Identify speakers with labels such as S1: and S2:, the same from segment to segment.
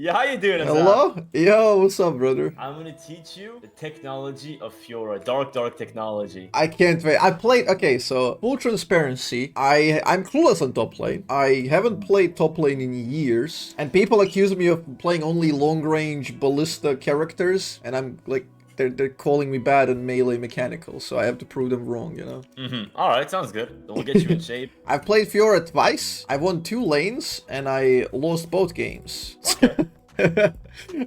S1: Yeah, how you doing, Azzapp?
S2: Hello? Yo, what's up, brother?
S1: I'm gonna teach you the technology of Fiora, dark technology.
S2: I can't wait. I played. Okay, so full transparency. I'm clueless on top lane. I haven't played top lane in years, and people accuse me of playing only long range ballista characters, and I'm like, they're calling me bad on melee mechanical, so I have to prove them wrong, you know.
S1: All right, sounds good. Then we'll get you in shape.
S2: I've played Fiora twice. I won 2 lanes, and I lost both games.
S1: Okay.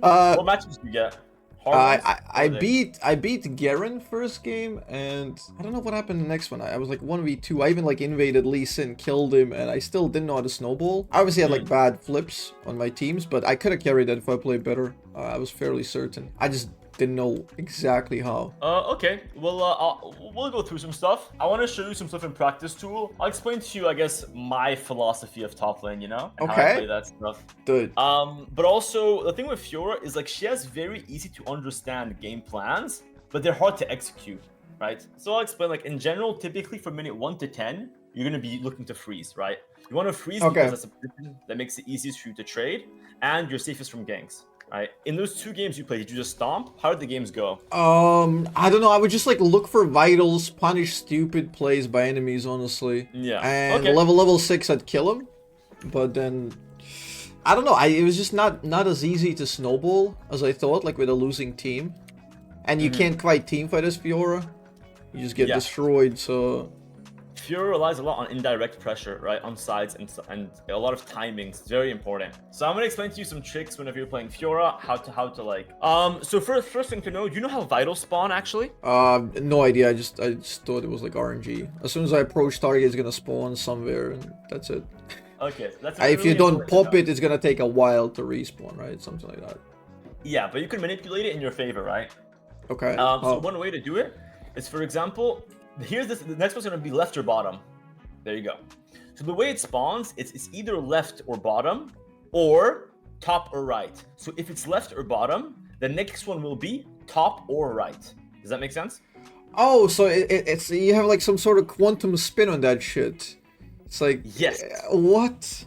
S2: uh,
S1: What matches do you get? Hard
S2: I,
S1: ones?
S2: I
S1: What
S2: I
S1: are they?
S2: beat Garen first game, and I don't know what happened the next one. I was like 1v2. I even like invaded Lee Sin, killed him, and I still didn't know how to snowball. I obviously had like bad flips on my teams, but I could have carried that if I played better. I was fairly certain. I just didn't know exactly how.
S1: Okay. Well, we'll go through some stuff. I want to show you some stuff in practice tool. I'll explain to you, I guess, my philosophy of top lane, and how I play
S2: Okay,
S1: that stuff.
S2: good.
S1: But also the thing with Fiora is like she has very easy to understand game plans, but they're hard to execute, right? So I'll explain. Like in general, typically from minute 1 to 10, you're gonna be looking to freeze, right? You want to freeze
S2: Okay.
S1: because that's a position that makes it easiest for you to trade, and you're safest from ganks. Right. In those 2 games you played, did you just stomp? How did the games go?
S2: I don't know. I would just like look for vitals, punish stupid plays by enemies, honestly.
S1: Yeah.
S2: And
S1: Okay.
S2: level 6, I'd kill him, but then I don't know. It was just not as easy to snowball as I thought. Like with a losing team, and you can't quite team fight as Fiora. You just get
S1: Yeah.
S2: destroyed. So
S1: Fiora relies a lot on indirect pressure, right, on sides and a lot of timings. It's very important. So I'm gonna explain to you some tricks whenever you're playing Fiora, how to like. So first thing to know, do you know how vitals spawn actually?
S2: no idea. I just thought it was like RNG. As soon as I approach target, it's gonna spawn somewhere, and that's it.
S1: Okay, that's
S2: If
S1: really
S2: you don't
S1: important to
S2: pop
S1: know.
S2: it, it's gonna take a while to respawn, right? Something like that.
S1: Yeah, but you can manipulate it in your favor, right?
S2: Okay.
S1: So one way to do it is, for example, here's this. The next one's gonna be left or bottom. There you go. So the way it spawns, it's either left or bottom, or top or right. So if it's left or bottom, the next one will be top or right. Does that make sense?
S2: Oh, so it's you have like some sort of quantum spin on that shit. It's like
S1: Yes.
S2: What?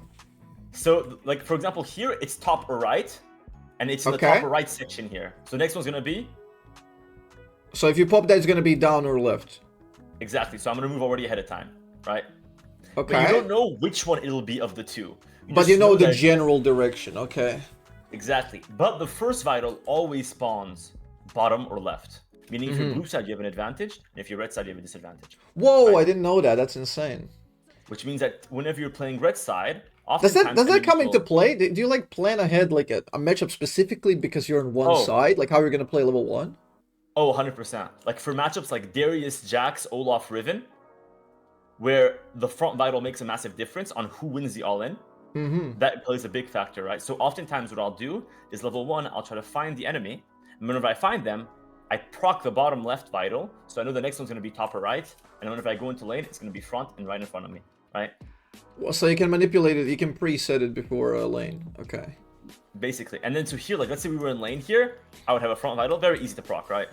S1: So like for example, here it's top or right, and it's in the
S2: Okay.
S1: top or right section here. So next one's gonna be
S2: So if you pop that, it's gonna be down or left.
S1: exactly. So I'm gonna move already ahead of time, right? But
S2: Okay.
S1: you don't know which one it'll be of the two.
S2: But
S1: just
S2: you know the
S1: that-
S2: general direction. Okay.
S1: Exactly. But the first vital always spawns bottom or left. Meaning if you're blue side, you have an advantage, and if you're red side, you have a disadvantage.
S2: Whoa!
S1: Right.
S2: I didn't know that. That's insane.
S1: Which means that whenever you're playing red side,
S2: Does
S1: oftentimes
S2: that come
S1: enemies
S2: into
S1: will-
S2: play? Do you like plan ahead like a matchup specifically because you're on one
S1: Oh.
S2: side? Like how you're gonna play level 1?
S1: Oh, 100%. Like for matchups like Darius, Jax, Olaf, Riven, where the front vital makes a massive difference on who wins the all-in, that plays a big factor, right? So oftentimes what I'll do is level 1, I'll try to find the enemy, and whenever I find them, I proc the bottom left vital, so I know the next one's going to be top or right, and whenever I go into lane, it's going to be front and right in front of me, right?
S2: Well, so you can manipulate it. You can preset it before a lane. Okay.
S1: Basically. And then so here, like let's say we were in lane here, I would have a front vital, very easy to proc, right?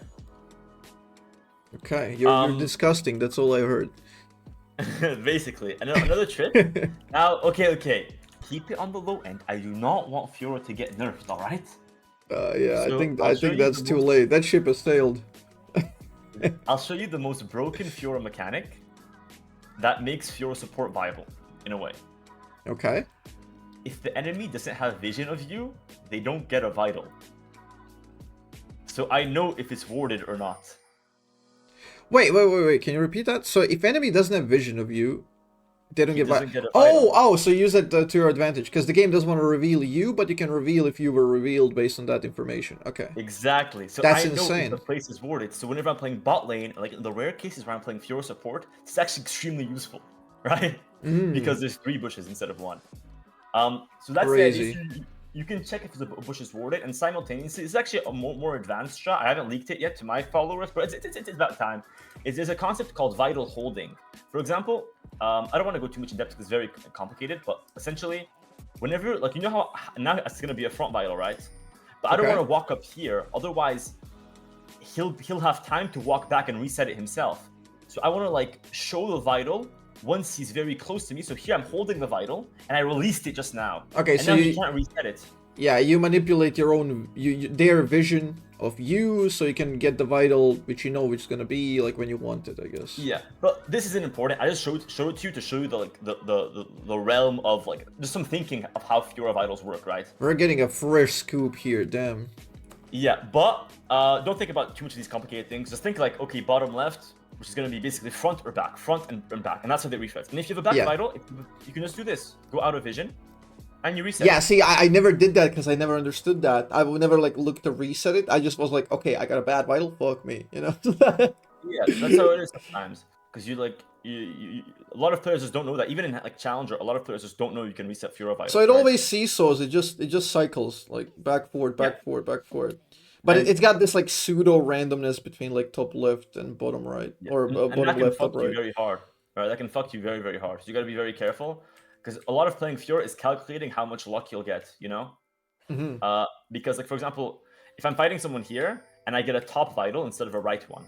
S2: Okay. You're disgusting. That's all I heard.
S1: Basically. And another trick. Now, okay. Keep it on the low end. I do not want Fiora to get nerfed, alright?
S2: Yeah.
S1: So,
S2: I
S1: I'll show
S2: think
S1: you
S2: that's
S1: the
S2: too
S1: most-
S2: late. That ship has sailed.
S1: I'll show you the most broken Fiora mechanic that makes Fiora support viable, in a way.
S2: Okay.
S1: If the enemy doesn't have vision of you, they don't get a vital. So I know if it's warded or not.
S2: Wait. Can you repeat that? So if enemy doesn't have vision of you, they don't
S1: He
S2: get
S1: doesn't get a
S2: Oh,
S1: vital.
S2: so use that to your advantage because the game doesn't want to reveal you, but you can reveal if you were revealed based on that information. Okay.
S1: Exactly. So
S2: That's
S1: I know
S2: insane.
S1: if the place is warded. So whenever I'm playing bot lane, like in the rare cases where I'm playing Fiora support, it's actually extremely useful, right? Because there's 3 bushes instead of 1. So that's
S2: Crazy.
S1: the idea. You can check if the bush is warded, and simultaneously, it's actually a more advanced strat. I haven't leaked it yet to my followers, but it's about time. There's a concept called vital holding. For example, I don't want to go too much in depth because it's very complicated, but essentially, whenever, like, you know how now it's going to be a front vital, right? But I don't
S2: Okay.
S1: want to walk up here, otherwise, he'll have time to walk back and reset it himself. So I want to like show the vital once he's very close to me. So here I'm holding the vital, and I released it just now.
S2: Okay,
S1: And
S2: so
S1: now
S2: you
S1: he can't reset it.
S2: Yeah, you manipulate your own, their vision of you, so you can get the vital, which you know which is gonna be like when you want it, I guess.
S1: Yeah, but this isn't important. I just showed it to you to show you the like the realm of like just some thinking of how Fiora vitals work, right?
S2: We're getting a fresh scoop here, damn.
S1: Yeah, but don't think about too much of these complicated things. Just think like, okay, bottom left, which is going to be basically front or back, front and back, and that's how they reset. And if you have a back vital, you can just do this: go out of vision, and you reset.
S2: Yeah, see, I never did that because I never understood that. I would never like look to reset it. I just was like, okay, I got a bad vital, fuck me, you know.
S1: Yeah, that's how it is sometimes. Because you like a lot of players just don't know that. Even in like Challenger, a lot of players just don't know you can reset Fiora vitals.
S2: So it always seesaws. It just cycles like back forward, back forward, back forward. But it's got this like pseudo randomness between like top left and bottom right, or bottom left, top right.
S1: Very hard. Right, that can fuck you very, very hard. So you got to be very careful, because a lot of playing Fiora is calculating how much luck you'll get. You know, because like for example, if I'm fighting someone here and I get a top vital instead of a right one,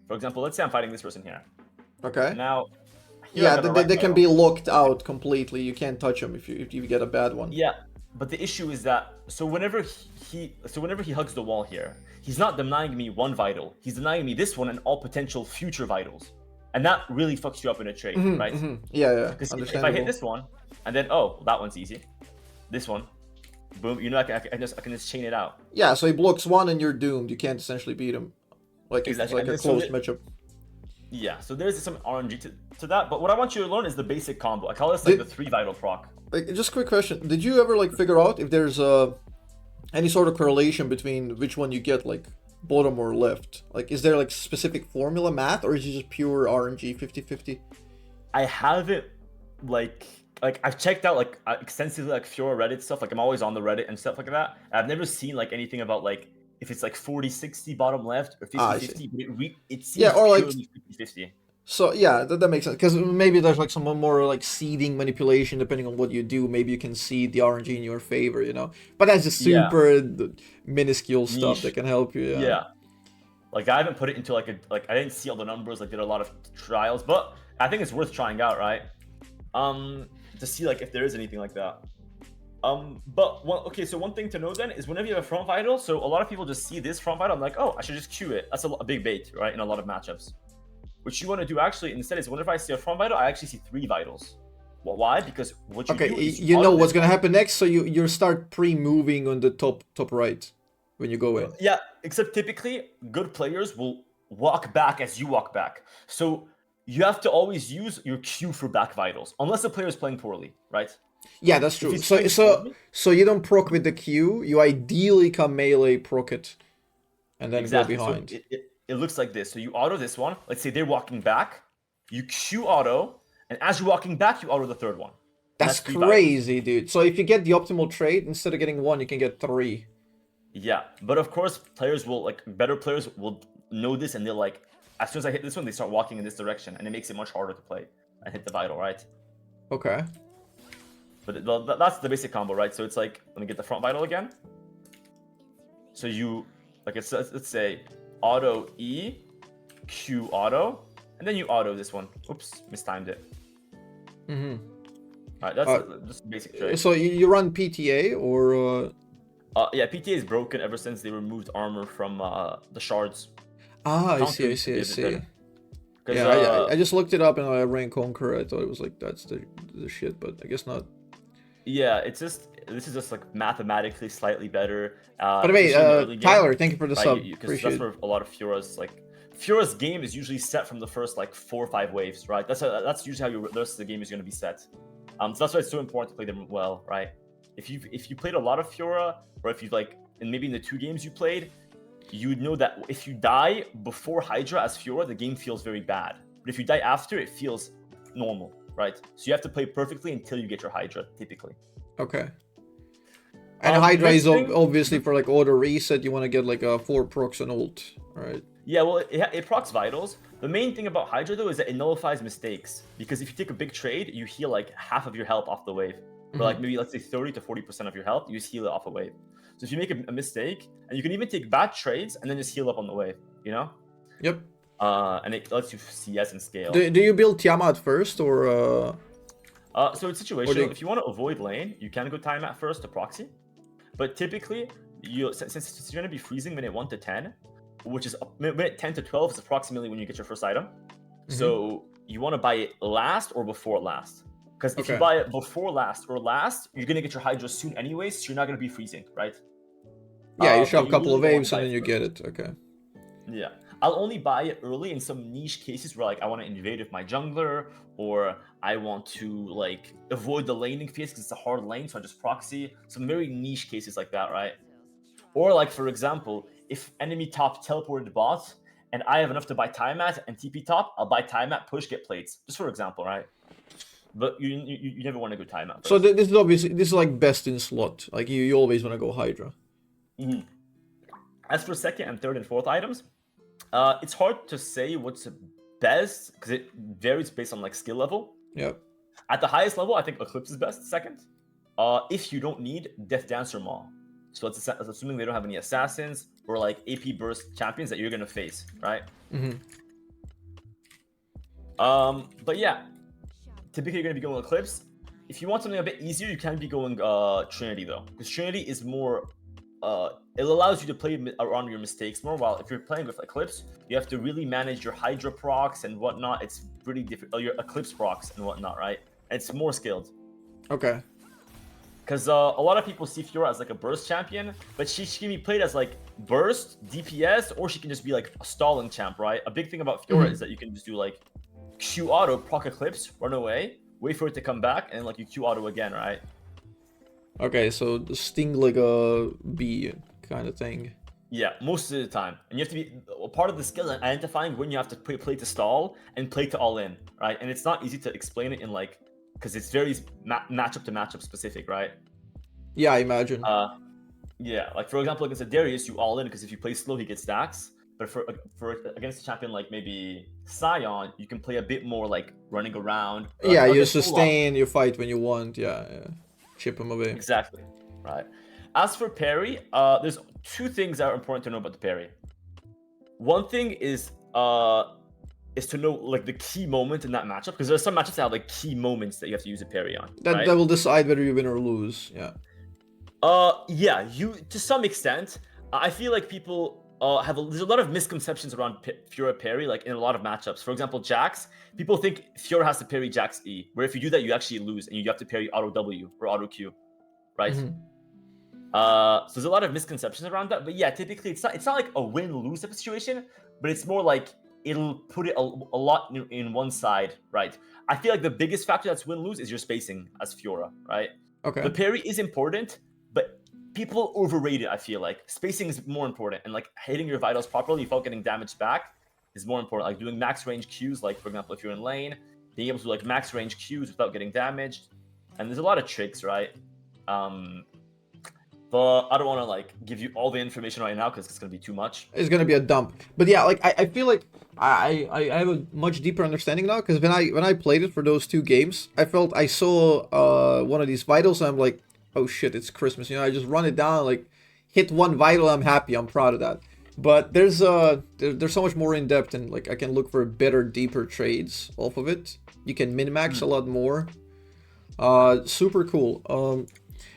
S1: for example, let's say I'm fighting this person here.
S2: Okay.
S1: Now.
S2: Yeah, they can be locked out completely. You can't touch them if you get a bad one.
S1: Yeah, but the issue is that whenever he hugs the wall here, he's not denying me one vital. He's denying me this one and all potential future vitals, and that really fucks you up in a trade, right?
S2: Yeah.
S1: Because if I hit this one and then that one's easy, this one, boom, you know I can just chain it out.
S2: Yeah, so he blocks one and you're doomed. You can't essentially beat him. Like
S1: exactly.
S2: It's like a close matchup.
S1: Yeah, so there's some RNG to that, but what I want you to learn is the basic combo. I call this like the 3 vital proc.
S2: Like, just a quick question: did you ever like figure out if there's any sort of correlation between which one you get, like bottom or left? Like, is there like specific formula math, or is it just pure RNG 50-50?
S1: I haven't like I've checked out like extensively like Fiora Reddit stuff. Like I'm always on the Reddit and stuff like that. I've never seen like anything about like if it's like 40-60 bottom left or 50-50, but it seems
S2: or like
S1: 50-50.
S2: So yeah, that makes sense, because maybe there's like some more like seeding manipulation depending on what you do. Maybe you can seed the RNG in your favor, you know. But that's just super minuscule stuff that can help you.
S1: Yeah. Like I haven't put it into like I didn't see all the numbers. Like did a lot of trials, but I think it's worth trying out, right? To see like if there is anything like that. So one thing to know then is whenever you have a front vital, so a lot of people just see this front vital, I'm like, oh, I should just queue it. That's a big bait, right? In a lot of matchups. What you want to do actually instead is whenever I see a front vital, I actually see 3 vitals. Well, why? Because what you do is
S2: you know what's gonna happen next, so you start pre-moving on the top right when you go in.
S1: Yeah, except typically good players will walk back as you walk back. So you have to always use your Q for back vitals, unless the player is playing poorly, right?
S2: Yeah, that's true. So you don't proc with the Q. You ideally come melee proc it, and then go behind.
S1: So it looks like this. So you auto this one. Let's say they're walking back. You Q auto, and as you're walking back, you auto the third one.
S2: That's crazy, dude. So if you get the optimal trade, instead of getting 1, you can get 3.
S1: Yeah, but of course, players will better players will know this, and they're like, as soon as I hit this one, they start walking in this direction, and it makes it much harder to play and hit the vital, right?
S2: Okay.
S1: But that's the basic combo, right? So it's like, let me get the front vital again. So you, let's say, auto E, Q auto, and then you auto this one. Oops, mistimed it. All right, that's just a basic trade.
S2: So you run PTA or?
S1: Yeah, PTA is broken ever since they removed armor from the shards.
S2: I see. Yeah, I just looked it up and I ran Conqueror. I thought it was like that's the shit, but I guess not.
S1: Yeah, this is just like mathematically slightly better.
S2: By the way, Tyler, thank you for the sub.
S1: Because that's where a lot of Fiora's game is usually set from the first like 4 or 5 waves, right? That's usually how the rest of the game is going to be set. So that's why it's so important to play them well, right? If you played a lot of Fiora, or if you and maybe in the 2 games you played, you would know that if you die before Hydra as Fiora, the game feels very bad. But if you die after, it feels normal, right? So you have to play perfectly until you get your Hydra, typically.
S2: Okay. And Hydra is obviously for like auto reset. You want to get like a 4 procs and ult, right?
S1: Yeah, well, it procs vitals. The main thing about Hydra though is that it nullifies mistakes, because if you take a big trade, you heal like half of your health off the wave. Or like maybe let's say 30 to 40% of your health, you just heal it off a wave. So if you make a mistake, and you can even take bad trades and then just heal up on the wave, you know?
S2: Yep.
S1: And it lets you CS and scale.
S2: Do you build Tiamat first or?
S1: So it's situational. If you want to avoid lane, you can go Tiamat first to proxy. But typically, since you're gonna be freezing minute 1 to 10, which is minute 10 to 12 is approximately when you get your first item. So you want to buy it last or before last. Because if you buy it before last or last, you're gonna get your Hydra soon anyways, so you're not gonna be freezing, right?
S2: Yeah, you shove a couple
S1: really
S2: of waves and then you get it. Okay.
S1: Yeah. I'll only buy it early in some niche cases where like I want to invade with my jungler, or I want to like avoid the laning phase because it's a hard lane, so I just proxy. Some very niche cases like that, right? Or like for example, if enemy top teleported bot and I have enough to buy time at and TP top, I'll buy time at, push, get plates. Just for example, right? But you never want to go time at.
S2: So this is obviously like best in slot. Like you always want to go Hydra.
S1: As for second and third and fourth items, it's hard to say what's best because it varies based on like skill level.
S2: Yep.
S1: At the highest level, I think Eclipse is best. Second, if you don't need Death Dancer Maw, so it's assuming they don't have any assassins or like AP burst champions that you're gonna face, right? But yeah, typically you're gonna be going Eclipse. If you want something a bit easier, you can be going Trinity though, because Trinity is more. It allows you to play around your mistakes more. While if you're playing with Eclipse, you have to really manage your Hydra procs and whatnot. It's pretty different. Your Eclipse procs and whatnot, right? And it's more skilled.
S2: Okay.
S1: Because a lot of people see Fiora as like a burst champion, but she can be played as like burst, DPS, or she can just be like a stalling champ, right? A big thing about Fiora is that you can just do like Q auto, proc Eclipse, run away, wait for it to come back, and like you Q auto again, right?
S2: Okay, so the sting like a bee kind of thing.
S1: Yeah, most of the time. And you have to be a part of the skill is identifying when you have to play to stall and play to all in, right? And it's not easy to explain it in like, because it's very matchup to matchup specific, right?
S2: Yeah, I imagine.
S1: Yeah, like for example, against a Darius, you all in because if you play slow, he gets stacks. But for against a champion like maybe Sion, you can play a bit more like running around.
S2: Yeah, you sustain, you fight when you want. Yeah. Chip him away.
S1: Exactly, right. As for parry, there's two things that are important to know about the parry. One thing is to know like the key moment in that matchup, because there's some matchups that have like key moments that you have to use a parry on.
S2: That will decide whether you win or lose. Yeah.
S1: Yeah, you to some extent. I feel like people there's a lot of misconceptions around Fiora parry, like in a lot of matchups. For example, Jax, people think Fiora has to parry Jax E, where if you do that, you actually lose, and you have to parry auto W or auto Q, right? So there's a lot of misconceptions around that. But yeah, typically it's not like a win-lose type of situation, but it's more like it'll put it a lot in one side, right? I feel like the biggest factor that's win-lose is your spacing as Fiora, right?
S2: Okay.
S1: The parry is important, but people overrate it, I feel like. Spacing is more important, and like hitting your vitals properly without getting damaged back is more important. Like doing max range Qs, like for example, if you're in lane, being able to do like max range Qs without getting damaged. And there's a lot of tricks, right? But I don't want to like give you all the information right now because it's gonna be too much.
S2: It's gonna be a dump. But yeah, like I feel like I have a much deeper understanding now, because when I played it for those 2 games, I felt I saw one of these vitals and I'm like, oh shit, it's Christmas. You know, I just run it down, like hit 1 vital, I'm happy, I'm proud of that. But there's so much more in depth, and like I can look for better, deeper trades off of it. You can min-max a lot more. Super cool.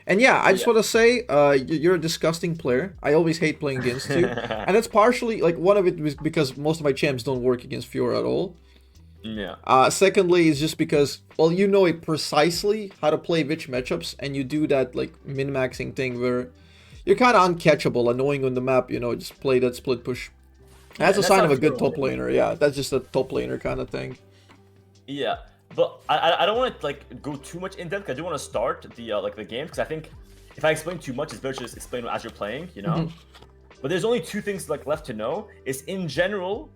S2: And yeah, I just want to say, you're a disgusting player. I always hate playing against you. And that's partially, like, one of it was because most of my champs don't work against Fiora at all.
S1: Yeah.
S2: Secondly, is just because, well, you know it precisely how to play which matchups, and you do that, like, min-maxing thing where you're kind of uncatchable, annoying on the map, you know, just play that split push. That's a sign of a good top laner, yeah. That's just a top laner kind of thing.
S1: Yeah. But I don't want to like go too much in depth. I do want to start the like the game, because I think if I explain too much, it's better to just explain as you're playing, you know. But there's only 2 things like left to know. Is in general,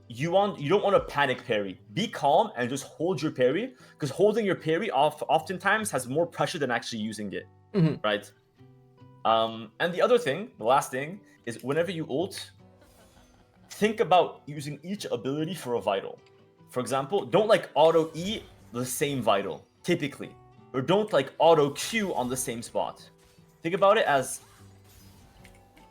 S1: you don't want to panic parry. Be calm and just hold your parry, because holding your parry oftentimes has more pressure than actually using it, right? And the other thing, the last thing, is whenever you ult, think about using each ability for a vital. For example, don't like auto E the same vital, typically. Or don't like auto Q on the same spot. Think about it as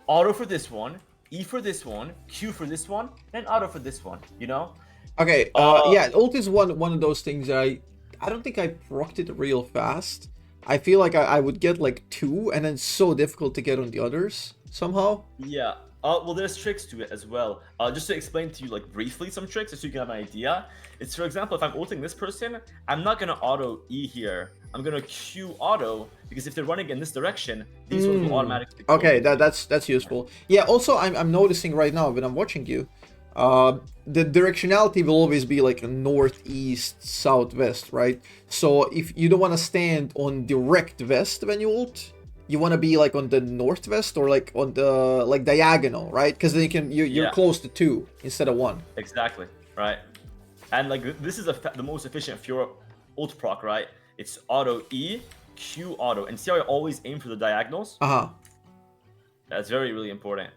S1: auto for this one, E for this one, Q for this one, and auto for this one, you know?
S2: Okay, yeah, ult is one of those things that I don't think I procced it real fast. I feel like I would get like 2, and then it's so difficult to get on the others somehow.
S1: Yeah. Well, there's tricks to it as well. Just to explain to you, like, briefly some tricks, just so you can have an idea. It's, for example, if I'm ulting this person, I'm not gonna auto E here. I'm gonna Q auto, because if they're running in this direction, these ones will automatically go.
S2: Okay, that's useful. Yeah, also, I'm noticing right now when I'm watching you, the directionality will always be like a northeast, southwest, right? So if you don't want to stand on direct west when you ult, you want to be like on the northwest or like on the like diagonal, right? Because then you're close to 2 instead of 1.
S1: Exactly, right? And like this is the most efficient Fiora ult proc, right? It's auto E, Q auto, and see how I always aim for the diagonals? That's really important.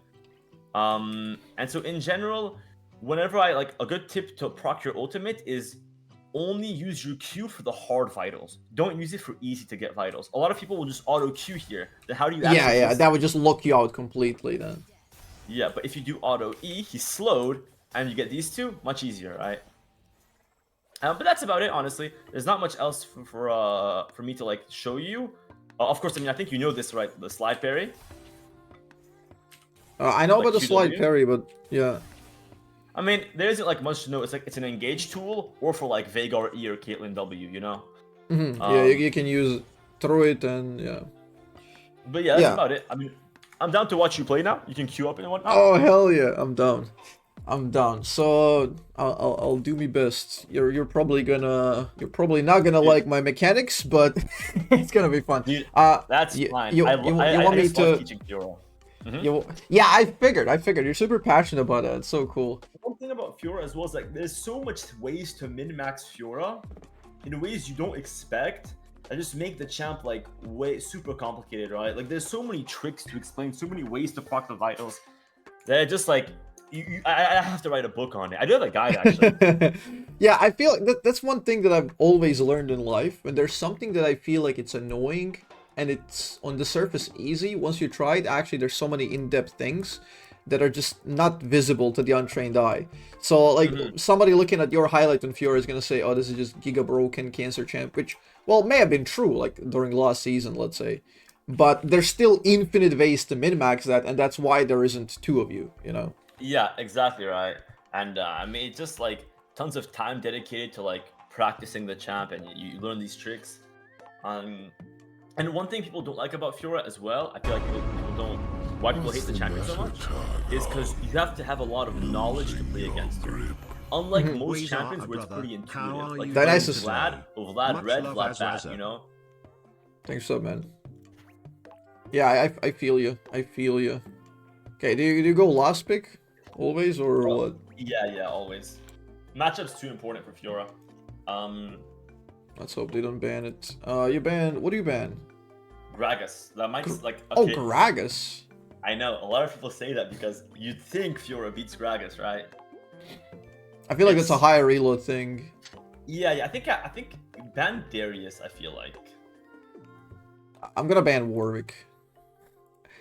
S1: And so in general, whenever I like, a good tip to proc your ultimate is only use your Q for the hard vitals. Don't use it for easy to get vitals. A lot of people will just auto Q here. Then how do you actually
S2: that would just lock you out completely then.
S1: Yeah, but if you do auto E, he's slowed, and you get these 2, much easier, right? But that's about it, honestly. There's not much else for me to like show you. Of course, I mean, I think you know this, right? The slide parry.
S2: I know about the slide parry, but yeah.
S1: I mean, there isn't like much to know. It's like it's an engage tool, or for like Veigar E or Caitlyn W, you know?
S2: Yeah, you can use through it and yeah.
S1: But yeah, that's about it. I mean, I'm down to watch you play now. You can queue up and whatnot.
S2: Oh hell yeah, I'm down. I'm down. So I'll do my best. You're probably not gonna like my mechanics, but it's gonna be fun.
S1: Dude, that's fine.
S2: You want me to
S1: teaching Fiora.
S2: Yeah, I figured. You're super passionate about it. It's so cool.
S1: One thing about Fiora as well is like there's so much ways to min-max Fiora in ways you don't expect that just make the champ like way super complicated, right? Like there's so many tricks to explain, so many ways to proc the vitals that just like I have to write a book on it. I do have a guide actually.
S2: Yeah, I feel like that's one thing that I've always learned in life. When there's something that I feel like it's annoying and it's on the surface easy, once you try it, actually there's so many in-depth things that are just not visible to the untrained eye. So like somebody looking at your highlight on Fiora is gonna say, oh, this is just giga broken cancer champ, which, well, may have been true like during last season, let's say. But there's still infinite ways to min-max that, and that's why there isn't 2 of you, you know?
S1: Yeah, exactly right. And I mean, it's just like tons of time dedicated to like practicing the champ, and you learn these tricks. And one thing people don't like about Fiora as well, I feel like people don't, why people hate the champion so much, is because you have to have a lot of knowledge to play against her. Unlike most champions where it's pretty intuitive. Like Vlad red, Vlad bad, you know?
S2: Thanks up, man. Yeah, I feel you. I feel you. Okay, do you go last pick always or what?
S1: Yeah, always. Matchup's too important for Fiora.
S2: Let's hope they don't ban it. You ban, what do you ban?
S1: Gragas. That might like
S2: okay. Oh, Gragas.
S1: I know, a lot of people say that because you'd think Fiora beats Gragas, right?
S2: I feel like that's a higher reload thing.
S1: Yeah, I think ban Darius, I feel like.
S2: I'm gonna ban Warwick.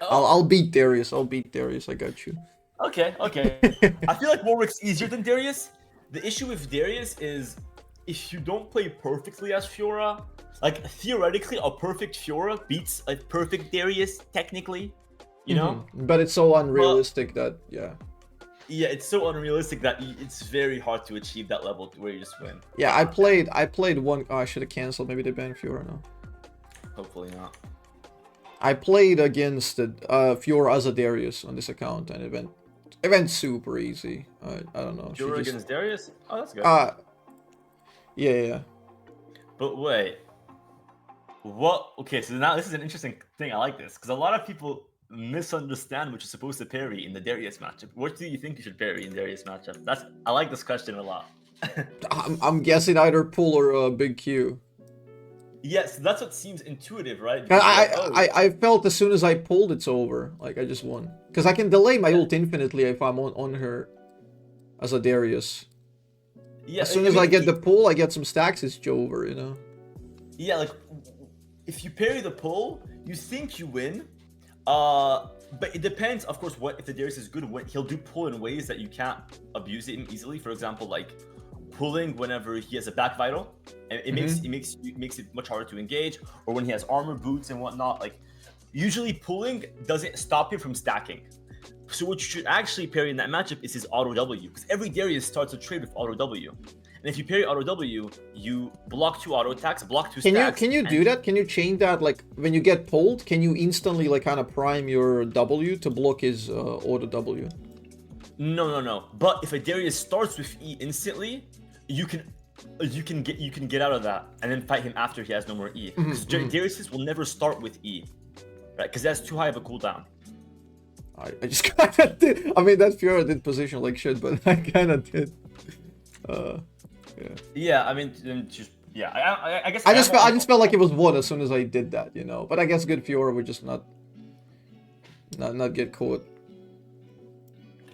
S2: Oh. I'll beat Darius. I got you.
S1: Okay. I feel like Warwick's easier than Darius. The issue with Darius is if you don't play perfectly as Fiora, like theoretically a perfect Fiora beats a perfect Darius technically, you know?
S2: But it's so unrealistic that yeah,
S1: it's so unrealistic that it's very hard to achieve that level where you just win.
S2: Yeah, I played one. Oh, I should have canceled. Maybe they banned Fiora now.
S1: Hopefully not.
S2: I played against Fiora as a Darius on this account, and it went super easy. I don't know.
S1: Fiora against Darius? Oh, that's good.
S2: Yeah.
S1: But wait. What? Okay, so now this is an interesting thing. I like this because a lot of people misunderstand what you're supposed to parry in the Darius matchup. What do you think you should parry in Darius matchup? I like this question a lot.
S2: I'm guessing either pull or big Q.
S1: Yes, that's what seems intuitive, right?
S2: I felt as soon as I pulled, it's over. Like I just won because I can delay my ult infinitely if I'm on her as a Darius. Yeah. As soon as I get the pull, I get some stacks. It's over, you know.
S1: Yeah, like if you parry the pull, you think you win. But it depends, of course. What if the Darius is good? He'll do pull in ways that you can't abuse it easily. For example, like pulling whenever he has a back vital, and it makes it much harder to engage, or when he has armor boots and whatnot. Like, usually pulling doesn't stop him from stacking. So what you should actually parry in that matchup is his auto W, because every Darius starts a trade with auto W. And if you parry auto W, you block 2 auto attacks, block 2 stacks.
S2: Can you do that? Can you change that? Like, when you get pulled, can you instantly like kind of prime your W to block his auto W?
S1: No. But if a Darius starts with E instantly, you can get out of that and then fight him after he has no more E. Because Darius will never start with E, right? Because that's too high of a cooldown.
S2: I just kind of did. I mean, that Fiora did position like shit, but I kind of did. Yeah.
S1: Yeah, I mean, just yeah. I guess
S2: I just felt like it was one as soon as I did that, you know. But I guess good Fiora would just not get caught.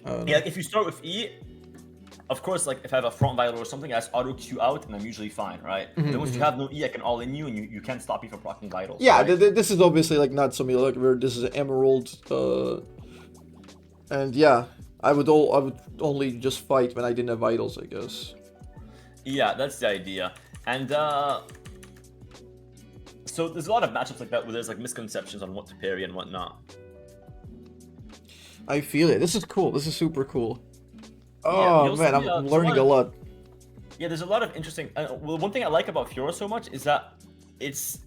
S1: Yeah, like if you start with E, of course, like if I have a front vital or something, I just auto Q out and I'm usually fine, right? Then once you have no E, I can all in you and you can't stop me from proccing vitals.
S2: Yeah,
S1: right?
S2: this is obviously like not something like where this is Emerald. And yeah, I would only just fight when I didn't have vitals, I guess.
S1: Yeah, that's the idea. And so there's a lot of matchups like that where there's like misconceptions on what to parry and whatnot.
S2: I feel it. This is cool. This is super cool. Oh man, I'm learning a lot.
S1: Yeah, there's a lot of interesting. Well, one thing I like about Fiora so much is that it's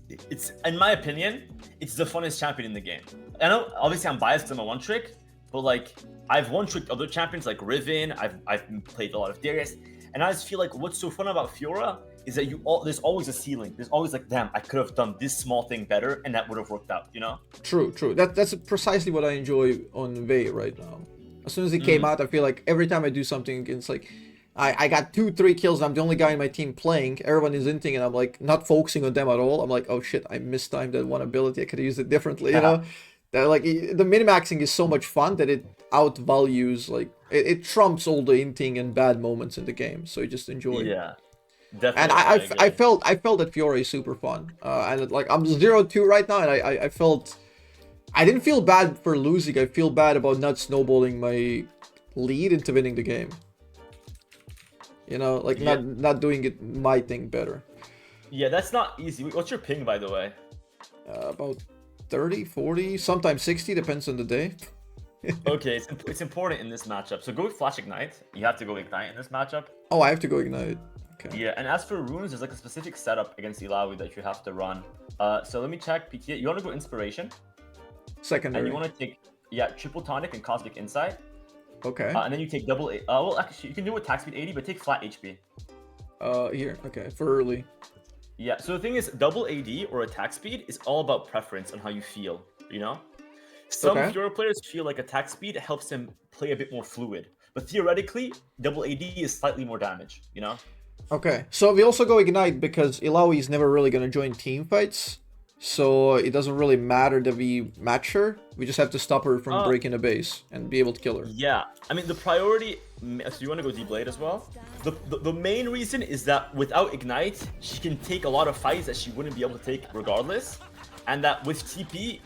S1: in my opinion, it's the funnest champion in the game. I know obviously I'm biased because I'm a one trick, but like I've one tricked other champions like Riven. I've played a lot of Darius, and I just feel like what's so fun about Fiora is that there's always a ceiling. There's always like, damn, I could have done this small thing better, and that would have worked out. You know?
S2: True. That's precisely what I enjoy on Vey right now. As soon as it came out, I feel like every time I do something, it's like I got 2-3 kills. And I'm the only guy in my team playing. Everyone is inting, and I'm like not focusing on them at all. I'm like, oh shit, I mistimed that one ability. I could have used it differently. You know, that like the minimaxing is so much fun that it outvalues like it trumps all the inting and bad moments in the game. So you just enjoy.
S1: Yeah. Definitely,
S2: and I felt that Fiora is super fun. And like I'm 0-2 right now, and I felt. I didn't feel bad for losing. I feel bad about not snowballing my lead into winning the game. You know, like not doing it my thing better.
S1: Yeah, that's not easy. What's your ping, by the way?
S2: About 30, 40, sometimes 60, depends on the day.
S1: Okay, it's important in this matchup. So go with Flash Ignite. You have to go Ignite in this matchup.
S2: Oh, I have to go Ignite. Okay.
S1: Yeah, and as for runes, there's like a specific setup against EUW that you have to run. So let me check. PTA, you want to go Inspiration?
S2: Secondary.
S1: And you want to take, Triple Tonic and Cosmic Insight.
S2: Okay.
S1: And then you take double, well, actually, you can do it attack speed 80, but take flat HP.
S2: Here, okay, for early.
S1: Yeah, so the thing is, double AD or attack speed is all about preference on how you feel, you know? Some Fiora players feel like attack speed helps them play a bit more fluid. But theoretically, double AD is slightly more damage, you know?
S2: Okay, so we also go Ignite because Illaoi is never really going to join team fights. So it doesn't really matter that we match her. We just have to stop her from breaking the base and be able to kill her.
S1: Yeah, I mean, the priority... So you want to go D-Blade as well? The main reason is that without Ignite, she can take a lot of fights that she wouldn't be able to take regardless. And that with TP...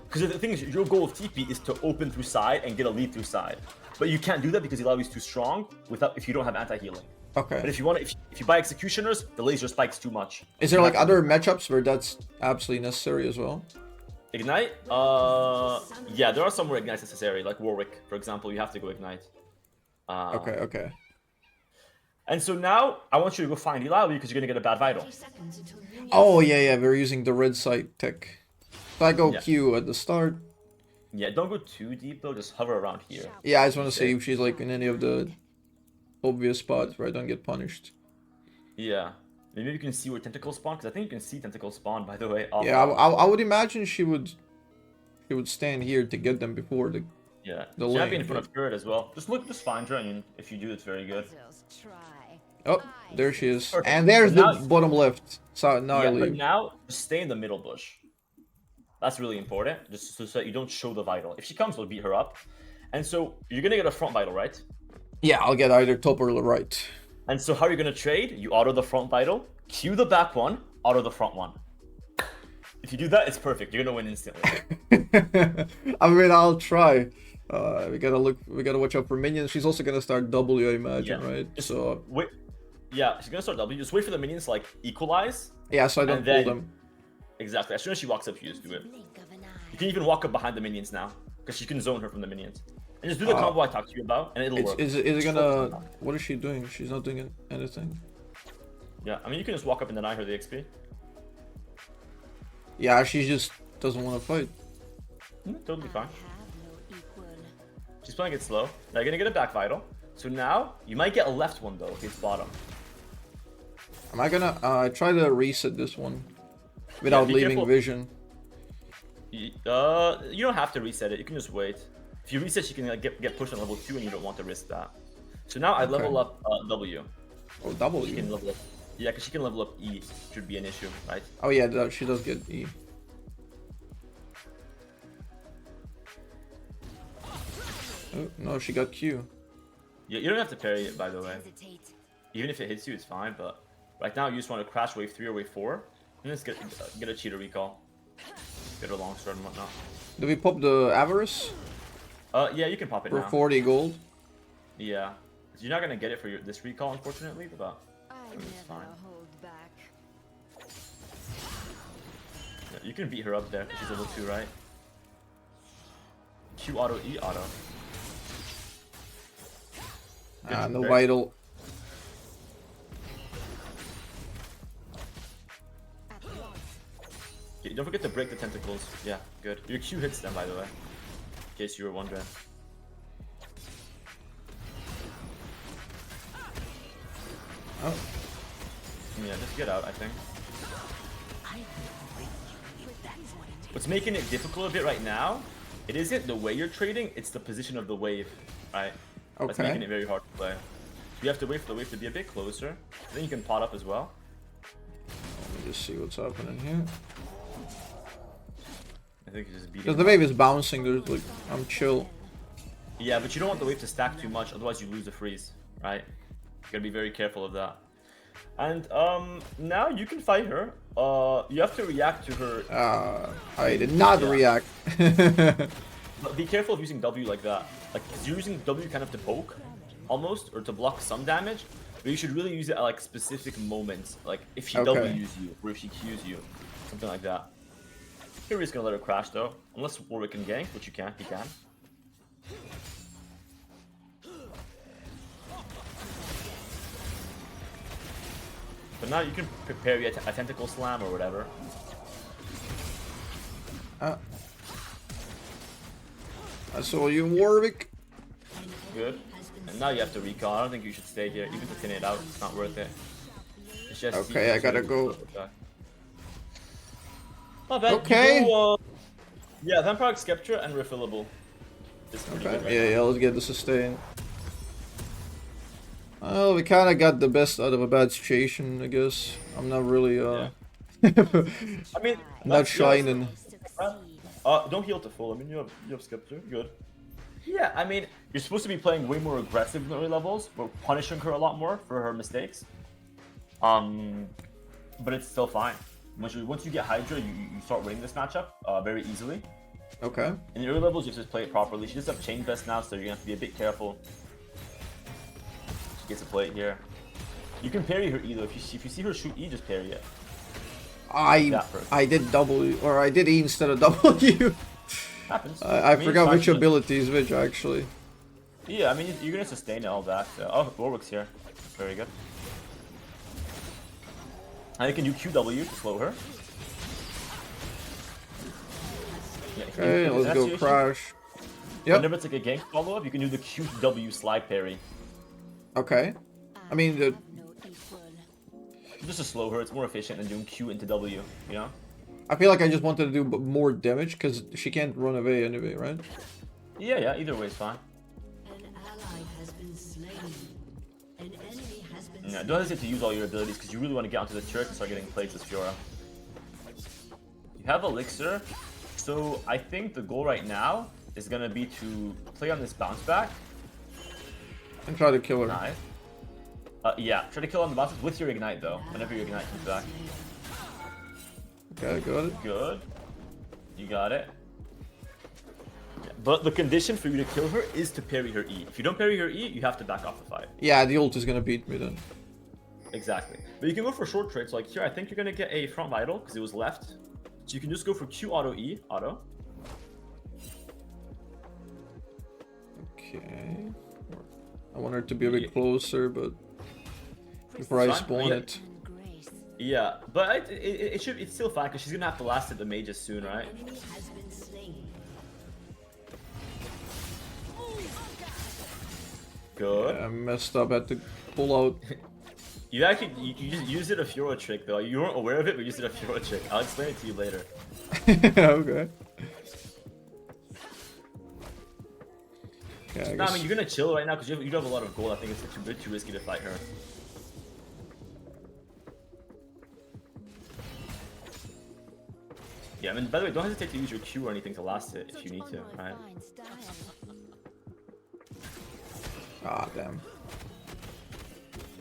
S1: Because the thing is, your goal of TP is to open through side and get a lead through side. But you can't do that because Illaoi is too strong if you don't have anti-healing.
S2: Okay.
S1: But if you buy Executioners, the laser spikes too much.
S2: Is there like other matchups where that's absolutely necessary as well?
S1: Ignite? Yeah, there are some where Ignite's necessary, like Warwick, for example. You have to go Ignite.
S2: Okay.
S1: And so now I want you to go find EUW because you're gonna get a bad vital.
S2: Oh yeah, we're using the red side tech. So I go Q at the start.
S1: Yeah, don't go too deep though. Just hover around here.
S2: Yeah, I just want to see if she's like in any of the obvious spots where I don't get punished.
S1: Yeah, maybe you can see where tentacles spawn because I think you can see tentacles spawn. By the way.
S2: Yeah, I would imagine she would stand here to get them before the
S1: the champion in front of Spirit as well. Just find her, and if you do, it's very good.
S2: Oh, there she is,
S1: Perfect.
S2: and there's the bottom left. So now I leave.
S1: But now just stay in the middle bush. That's really important, just so that you don't show the vital. If she comes, we'll beat her up. And so you're gonna get a front vital, right?
S2: Yeah, I'll get either top or the right.
S1: And so how are you gonna trade? You auto the front vital, Q the back one, auto the front one. If you do that, it's perfect. You're gonna win instantly.
S2: I mean, I'll try. We gotta watch out for minions. She's also gonna start W, I imagine, right?
S1: Just
S2: so
S1: Yeah, she's gonna start W. Just wait for the minions to like equalize.
S2: Yeah, so I don't
S1: And
S2: pull
S1: then-
S2: them.
S1: Exactly. As soon as she walks up, you just do it. You can even walk up behind the minions now, because you can zone her from the minions. And just do the combo I talked to you about, and it'll work.
S2: Is it gonna... What is she doing? She's not doing anything.
S1: Yeah, I mean, you can just walk up and deny her the XP.
S2: Yeah, she just doesn't want to fight.
S1: Totally fine. She's playing it slow. Now you're gonna get a back vital. So now, you might get a left one though, if it's bottom.
S2: Am I gonna try to reset this one without leaving
S1: careful.
S2: vision?
S1: You don't have to reset it. You can just wait. If you reset, you can like, get pushed on level 2, and you don't want to risk that. So now I level up W.
S2: Oh,
S1: She
S2: W.
S1: can level up. Yeah, because she can level up E. Should be an issue, right?
S2: Oh yeah, she does get E. Oh, no, she got Q.
S1: Yeah, you don't have to parry it, by the way. Even if it hits you, it's fine. But right now, you just want to crash wave 3 or wave 4, and just get a cheater recall, get a long sword and whatnot.
S2: Do we pop the Avarice
S1: Yeah, you can pop it
S2: for
S1: now.
S2: 40 gold?
S1: Yeah, you're not gonna get it for this recall, unfortunately, but it's fine. Yeah, you can beat her up there. She's level 2, right? Q auto, E auto.
S2: Ah, no
S1: Good.
S2: vital.
S1: Okay, don't forget to break the tentacles. Yeah, good. Your Q hits them, by the way. In case you were wondering.
S2: Oh,
S1: Yeah, just get out, I think. What's making it difficult a bit right now, it isn't the way you're trading, it's the position of the wave, right? That's
S2: okay.
S1: making it very hard to play. You have to wait for the wave to be a bit closer. Then you can pot up as well.
S2: Let me just see what's happening here.
S1: I think you just beat
S2: Because
S1: it.
S2: the wave is bouncing, there's like, I'm chill.
S1: Yeah, but you don't want the wave to stack too much, otherwise you lose the freeze, right? You gotta be very careful of that. And now you can fight her. You have to react to her.
S2: I did not react.
S1: But be careful of using W like that. Like, cause you're using W kind of to poke, almost, or to block some damage. But you should really use it at like specific moments, like if she
S2: Okay.
S1: W's you or if she Qs you, something like that. You're just gonna let her crash though, unless Warwick can gank, which you can. He can. But now you can prepare a tentacle slam or whatever.
S2: I saw you, Warwick.
S1: Good. And now you have to recall. I don't think you should stay here. Even to thin it out, it's not worth it. It's just
S2: Okay, I gotta go.
S1: Not bad.
S2: Okay.
S1: You go, yeah, Vampire Scepter and Refillable. Is pretty good right now.
S2: Yeah, let's get the sustain. Well, we kind of got the best out of a bad situation, I guess. I'm not really,
S1: I mean,
S2: not shining.
S1: Don't heal to full. I mean, you have Scepter. Good. Yeah, I mean, you're supposed to be playing way more aggressive in the early levels, but punishing her a lot more for her mistakes. But it's still fine. Once you get Hydra, you start winning this matchup very easily.
S2: Okay.
S1: In the early levels, you have to play it properly. She does have Chain Vest now, so you're gonna have to be a bit careful. She gets to play it here. You can parry her E though. If you see her shoot E, just parry it.
S2: I did W, or I did E instead of W.
S1: Happens.
S2: I
S1: mean,
S2: forgot
S1: it's
S2: which
S1: fine.
S2: ability is which, actually.
S1: Yeah, I mean, you're gonna sustain it all that. Oh, Warwick's here. Very good. And you can do QW to slow her. Yeah,
S2: Okay, let's
S1: that's
S2: go
S1: the issue.
S2: crash. Yep.
S1: Whenever it's like a gank follow-up, you can do the QW slide parry.
S2: Okay. I mean,
S1: Just to slow her, it's more efficient than doing Q into W, you know?
S2: I feel like I just wanted to do more damage, because she can't run away anyway, right?
S1: Yeah, either way is fine. Yeah, don't hesitate to use all your abilities, because you really want to get onto the turret and start getting plagues with Fiora. You have Elixir, so I think the goal right now is going to be to play on this bounce back.
S2: And try to kill her.
S1: Nice. Yeah, try to kill on the bounces with your Ignite though, whenever your Ignite comes back.
S2: Okay, got it.
S1: Good. You got it. Yeah, but the condition for you to kill her is to parry her E. If you don't parry her E, you have to back off the fight.
S2: Yeah, the ult is gonna beat me then.
S1: Exactly. But you can go for short trades. Like here, I think you're gonna get a front vital because it was left. So you can just go for Q auto E auto.
S2: Okay. I want her to be a bit closer, but before I spawn it.
S1: Yeah, but it's still fine because she's gonna have to last at the mages soon, right? Good.
S2: Yeah, I messed up. Had to pull out.
S1: You actually you just used it a Fiora trick though. You weren't aware of it, but you used it a Fiora trick. I'll explain it to you later.
S2: Okay. Yeah,
S1: No, I mean you're gonna chill right now because you have a lot of gold. I think it's a bit too risky to fight her. Yeah, I mean, by the way, don't hesitate to use your Q or anything to last it if you need to, right?
S2: Ah, damn.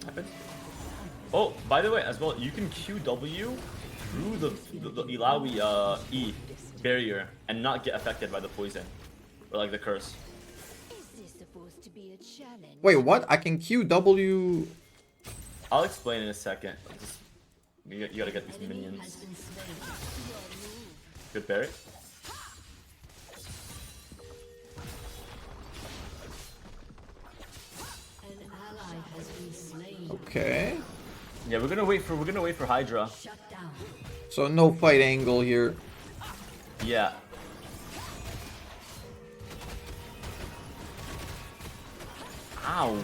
S1: Happens. Oh, by the way, as well, you can QW through the EUW E barrier and not get affected by the poison or like the curse.
S2: Wait, what? I can QW.
S1: I'll explain in a second. Just, you gotta get these minions. Good parry.
S2: Okay.
S1: Yeah, we're gonna wait for Hydra.
S2: So no fight angle here.
S1: Yeah. Ow.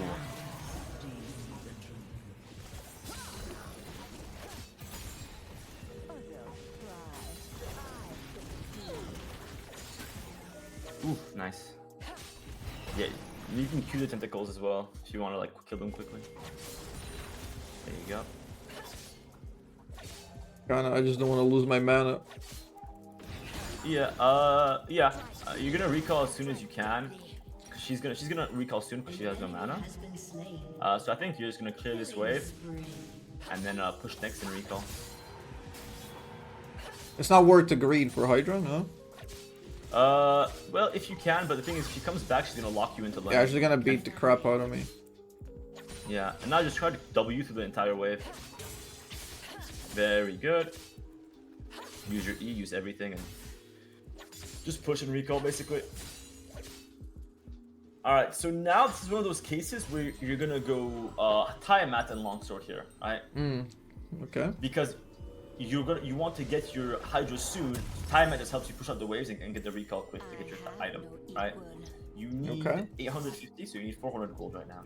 S1: Ooh, nice. Yeah, you can Q the tentacles as well if you want to like kill them quickly. There you go.
S2: Kinda, I just don't want to lose my mana.
S1: Yeah, you're gonna recall as soon as you can. She's gonna recall soon because she has no mana. So I think you're just gonna clear this wave and then push next and recall.
S2: It's not worth the greed for Hydra, no?
S1: Well, if you can, but the thing is, if she comes back, she's gonna lock you into lane.
S2: Yeah, she's gonna beat the crap out of me.
S1: Yeah, and now just try to W through the entire wave. Very good. Use your E, use everything, and just push and recall, basically. Alright, so now this is one of those cases where you're gonna go Tiamat and Longsword here, right?
S2: Okay.
S1: Because you want to get your Hydra soon. Tiamat just helps you push out the waves and get the recall quick to get your item, right? You need 850, so you need 400 gold right now.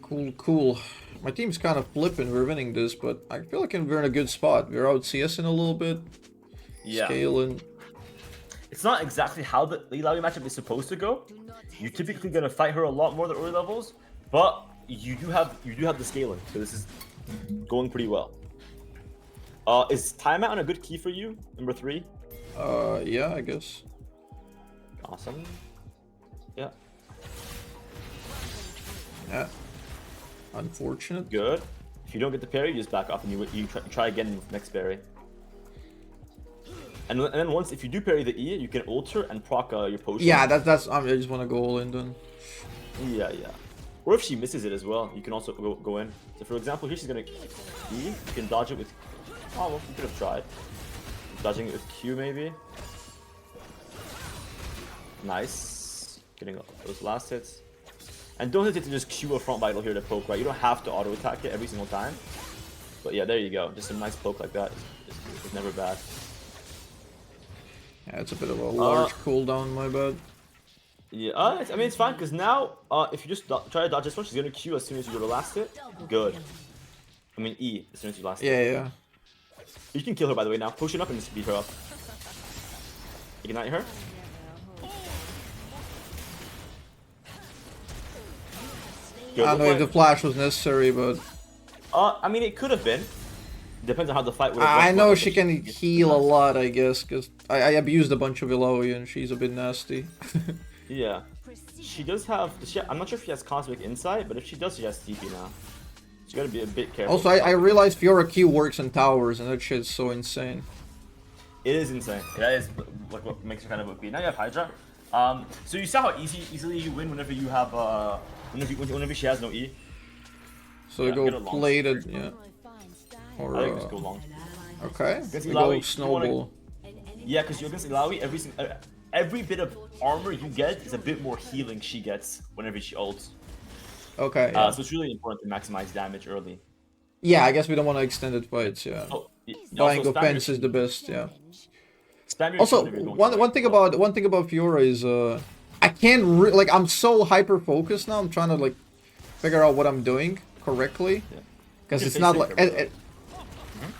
S2: Cool, cool. My team's kind of flipping. We're winning this, but I feel like we're in a good spot. We're out CSing a little bit.
S1: Yeah.
S2: Scaling.
S1: It's not exactly how the EUW matchup is supposed to go. You're typically gonna fight her a lot more at the early levels, but you do have the scaling, so this is going pretty well. Is timeout on a good key for you? Number 3?
S2: Yeah, I guess.
S1: Awesome. Yeah.
S2: Yeah. Unfortunate.
S1: Good. If you don't get the parry, you just back off and you try again with next parry. And then once, if you do parry the E, you can alter and proc your potion.
S2: Yeah, that's. I just want to go all in then.
S1: Yeah. Or if she misses it as well, you can also go in. So for example, here she's gonna E. You can dodge it with. Oh well, you could have tried. Dodging it with Q maybe. Nice. Getting those last hits. And don't hesitate to just Q a front vital here to poke, right? You don't have to auto attack it every single time. But yeah, there you go. Just a nice poke like that is never bad.
S2: Yeah, it's a bit of a large cooldown, my bad.
S1: Yeah, I mean, it's fine, because now, if you just try to dodge this one, she's going to Q as soon as you go to last hit. Good. I mean, E as soon as you last hit.
S2: Yeah.
S1: You can kill her, by the way, now. Push it up and just beat her up. Ignite her. Good,
S2: I don't know if the flash was necessary, but...
S1: I mean, it could have been. Depends on how the fight would have
S2: I know she can heal a lot, I guess, because I abused a bunch of EUW and she's a bit nasty.
S1: Yeah. She does have... I'm not sure if she has Cosmic Insight, but if she does, she has TP now. You gotta be a bit careful.
S2: Also, I realized Fiora Q works in towers, and that shit's so insane.
S1: It is insane. That is like what makes her kind of OP. Now you have Hydra. So you saw how easily you win whenever you have whenever she has no E.
S2: So we go plated, yeah. Or,
S1: I think just go long.
S2: Okay.
S1: Against
S2: We
S1: Illaoi,
S2: go snowball.
S1: Yeah, because you're against Illaoi, every bit of armor you get is a bit more healing she gets whenever she ults.
S2: Okay. Yeah.
S1: So it's really important to maximize damage early.
S2: Yeah, I guess we don't want to extended fights. Yeah.
S1: Oh,
S2: Buying offense is the best. Yeah.
S1: Spam your
S2: Also,
S1: whenever you're going
S2: one thing about Fiora is I can't like I'm so hyper focused now. I'm trying to like figure out what I'm doing correctly because it's not like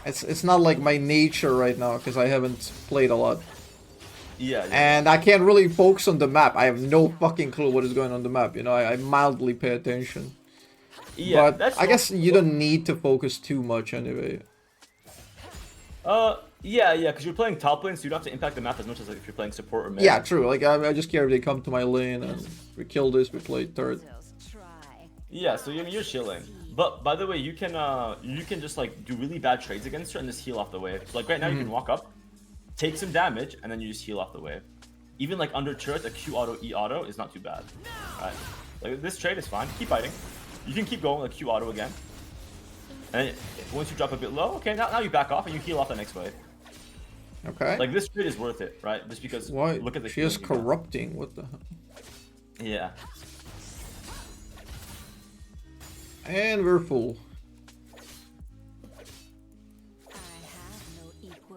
S2: it's not like my nature right now because I haven't played a lot.
S1: Yeah.
S2: And I can't really focus on the map. I have no fucking clue what is going on the map. You know, I mildly pay attention.
S1: Yeah,
S2: but I guess you don't need to focus too much anyway.
S1: Yeah, because you're playing top lane, so you don't have to impact the map as much as like if you're playing support or mid.
S2: Yeah, true. Like I just care if they come to my lane and we kill this, we play third.
S1: Yeah, so I mean you're chilling. But by the way, you can just like do really bad trades against her and just heal off the wave. So like right now you can walk up, take some damage, and then you just heal off the wave. Even like under turret, a Q auto, E auto is not too bad. Right? Like this trade is fine. Keep fighting. You can keep going like Q auto again. And once you drop a bit low, okay, now you back off and you heal off the next wave.
S2: Okay.
S1: Like this trade is worth it, right? Just because look at the.
S2: She is corrupting. What the hell?
S1: Yeah.
S2: And we're full.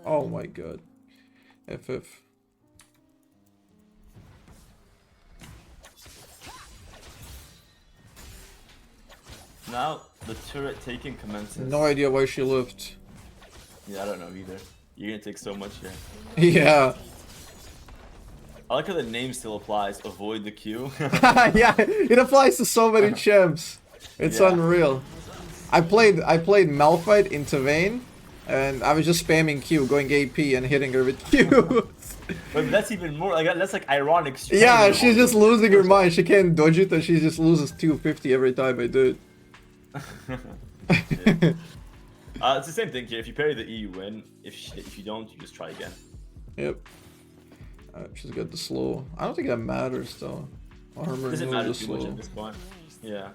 S2: Oh my god. FF.
S1: Now the turret taking commences.
S2: No idea why she left.
S1: Yeah, I don't know either. You're gonna take so much here.
S2: Yeah.
S1: I like how the name still applies. Avoid the Q.
S2: Yeah, it applies to so many champs. It's unreal. I played Malphite into Vayne, and I was just spamming Q, going AP and hitting her with Q.
S1: But that's even more like that's like ironic.
S2: Yeah, she's just losing her mind. She can't dodge it, and she just loses 250 every time I do it.
S1: It's the same thing here. If you parry the E, you win. If you don't, you just try again.
S2: Yep. She's got the slow. I don't think that matters though. Armor
S1: doesn't matter too
S2: slow.
S1: much at this point. Yeah.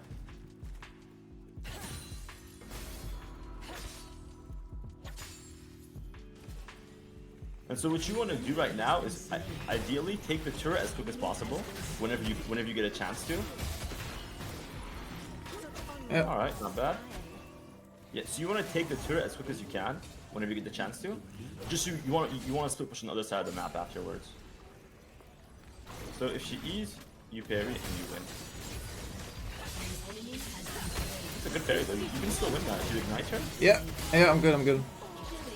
S1: And so what you want to do right now is ideally take the turret as quick as possible whenever you get a chance to.
S2: Yeah.
S1: All right, not bad. Yeah, so you want to take the turret as quick as you can whenever you get the chance to. Just so you want to split push on the other side of the map afterwards. So if she E's, you parry and you win. It's a good parry though. You can still win that if you ignite her.
S2: Yeah, I'm good.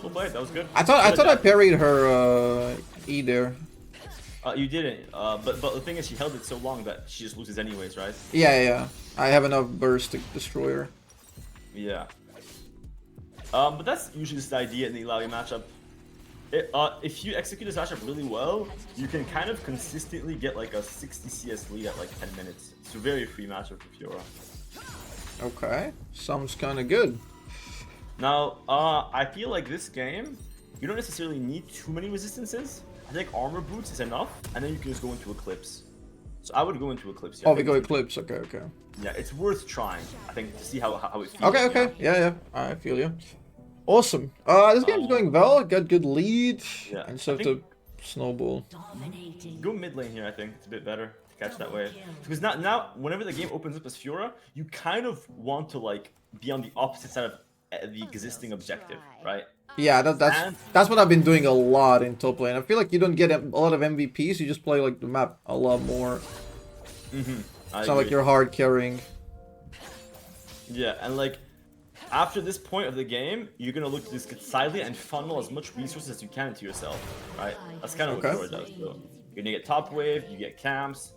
S1: Well played. That was good.
S2: I thought I parried her E there.
S1: You didn't. But the thing is, she held it so long that she just loses anyways, right?
S2: Yeah. I have enough burst to destroy her.
S1: Yeah. But that's usually just the idea in the Illaoi matchup. If you execute this matchup really well, you can kind of consistently get like a 60 CS lead at like 10 minutes. It's a very free matchup for Fiora.
S2: Okay, sounds kind of good.
S1: Now, I feel like this game, you don't necessarily need too many resistances. I think armor boots is enough, and then you can just go into Eclipse. So I would go into Eclipse. Yeah,
S2: oh, we go Eclipse. Okay.
S1: Yeah, it's worth trying. I think to see how it feels.
S2: Okay. Yeah. I feel you. Awesome. This game's going well. Got good lead.
S1: Yeah.
S2: And just have to snowball.
S1: Go mid lane here. I think it's a bit better to catch that wave. Because now, whenever the game opens up as Fiora, you kind of want to like be on the opposite side of the existing objective, right?
S2: Yeah, that's what I've been doing a lot in top lane. I feel like you don't get a lot of MVPs. You just play like the map a lot more. It's not like you're hard carrying.
S1: Yeah, and like after this point of the game, you're gonna look to just get silent and funnel as much resources as you can into yourself, right? That's kind of what Fiora does. So you're gonna get top wave, you get camps.